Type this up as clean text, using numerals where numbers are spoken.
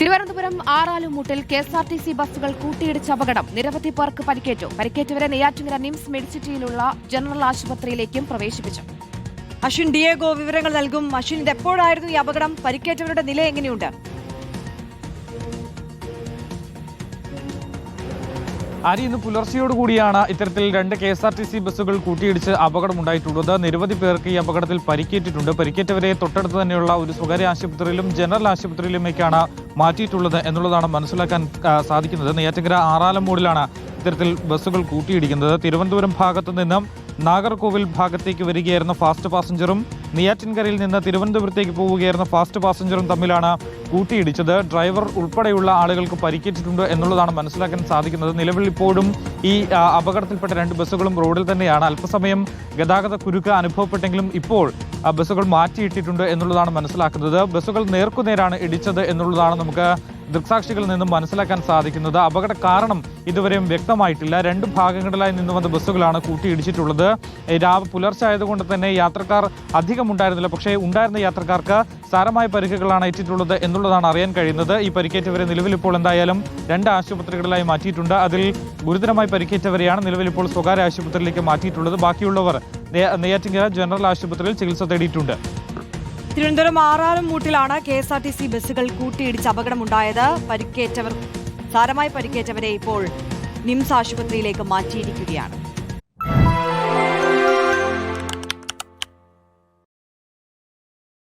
Thiruvananthapuram ആറാലുമൂട്ടിൽ KSRTC ബസ്സുകൾ കൂട്ടിയിടിച്ച അപകടം. നിരവധി പേർക്ക് പരിക്കേറ്റു. പരിക്കേറ്റവരെ നെയ്യാറ്റിൻകര നിംസ് മെഡിസിറ്റിയിലുള്ള ജനറൽ ആശുപത്രിയിലേക്കും പ്രവേശിപ്പിച്ചു. അശ്വിൻ ഡിയേഗോ വിവരങ്ങൾ നൽകും. അശ്വിൻ, ഇത് എപ്പോഴായിരുന്നു ഈ അപകടം? പരിക്കേറ്റവരുടെ നില എങ്ങനെയുണ്ട്? ആരി, ഇന്ന് പുലർച്ചെയോടുകൂടിയാണ് ഇത്തരത്തിൽ 2 KSRTC ബസ്സുകൾ കൂട്ടിയിടിച്ച് അപകടമുണ്ടായിട്ടുള്ളത്. നിരവധി പേർക്ക് ഈ അപകടത്തിൽ പരിക്കേറ്റിട്ടുണ്ട്. പരിക്കേറ്റവരെ തൊട്ടടുത്ത് തന്നെയുള്ള ഒരു സ്വകാര്യ ആശുപത്രിയിലും ജനറൽ ആശുപത്രിയിലുമേക്കാണ് മാറ്റിയിട്ടുള്ളത് എന്നുള്ളതാണ് മനസ്സിലാക്കാൻ സാധിക്കുന്നത്. നെയ്യാറ്റിൻകര ആറാലമ്മൂടിലാണ് ഇത്തരത്തിൽ ബസ്സുകൾ കൂട്ടിയിടിക്കുന്നത്. തിരുവനന്തപുരം ഭാഗത്തു നിന്നും നാഗർകോവിൽ ഭാഗത്തേക്ക് വരികയായിരുന്ന ഫാസ്റ്റ് പാസഞ്ചറും നെയ്യാറ്റിൻകരയിൽ നിന്ന് തിരുവനന്തപുരത്തേക്ക് പോവുകയായിരുന്ന ഫാസ്റ്റ് പാസഞ്ചറും തമ്മിലാണ് കൂട്ടിയിടിച്ചത്. ഡ്രൈവർ ഉൾപ്പെടെയുള്ള ആളുകൾക്ക് പരിക്കേറ്റിട്ടുണ്ട് എന്നുള്ളതാണ് മനസ്സിലാക്കാൻ സാധിക്കുന്നത്. നിലവിൽ ഇപ്പോഴും ഈ അപകടത്തിൽപ്പെട്ട 2 ബസ്സുകളും റോഡിൽ തന്നെയാണ്. അല്പസമയം ഗതാഗത കുരുക്ക് അനുഭവപ്പെട്ടെങ്കിലും ഇപ്പോൾ ബസ്സുകൾ മാറ്റിയിട്ടിട്ടുണ്ട് എന്നുള്ളതാണ് മനസ്സിലാക്കുന്നത്. ബസ്സുകൾ നേർക്കുനേരാണ് ഇടിച്ചത് എന്നുള്ളതാണ് നമുക്ക് ദൃക്സാക്ഷികളിൽ നിന്നും മനസ്സിലാക്കാൻ സാധിക്കുന്നത്. അപകട കാരണം ഇതുവരെയും വ്യക്തമായിട്ടില്ല. 2 ഭാഗങ്ങളിലായി നിന്ന് വന്ന ബസ്സുകളാണ് കൂട്ടിയിടിച്ചിട്ടുള്ളത്. പുലർച്ചെ ആയതുകൊണ്ട് തന്നെ യാത്രക്കാർ അധികം ഉണ്ടായിരുന്നില്ല. പക്ഷേ ഉണ്ടായിരുന്ന യാത്രക്കാർക്ക് സാരമായ പരിക്കുകളാണ് ഏറ്റിട്ടുള്ളത് എന്നുള്ളതാണ് അറിയാൻ കഴിയുന്നത്. ഈ പരിക്കേറ്റവരെ നിലവിൽ ഇപ്പോൾ എന്തായാലും 2 ആശുപത്രികളിലായി മാറ്റിയിട്ടുണ്ട്. അതിൽ ഗുരുതരമായി പരിക്കേറ്റവരെയാണ് നിലവിൽ ഇപ്പോൾ സ്വകാര്യ ആശുപത്രിയിലേക്ക് മാറ്റിയിട്ടുള്ളത്. ബാക്കിയുള്ളവർ നെയ്യാറ്റിൻകര ജനറൽ ആശുപത്രിയിൽ ചികിത്സ തേടിയിട്ടുണ്ട്. തിരുവനന്തപുരം ആറാലുമൂട്ടിലാണ് KSRTC ബസ്സുകൾ കൂട്ടിയിടിച്ച് അപകടമുണ്ടായത്. സാരമായി പരിക്കേറ്റവരെ ഇപ്പോൾ നിംസ് ആശുപത്രിയിലേക്ക് മാറ്റിയിരിക്കുകയാണ്.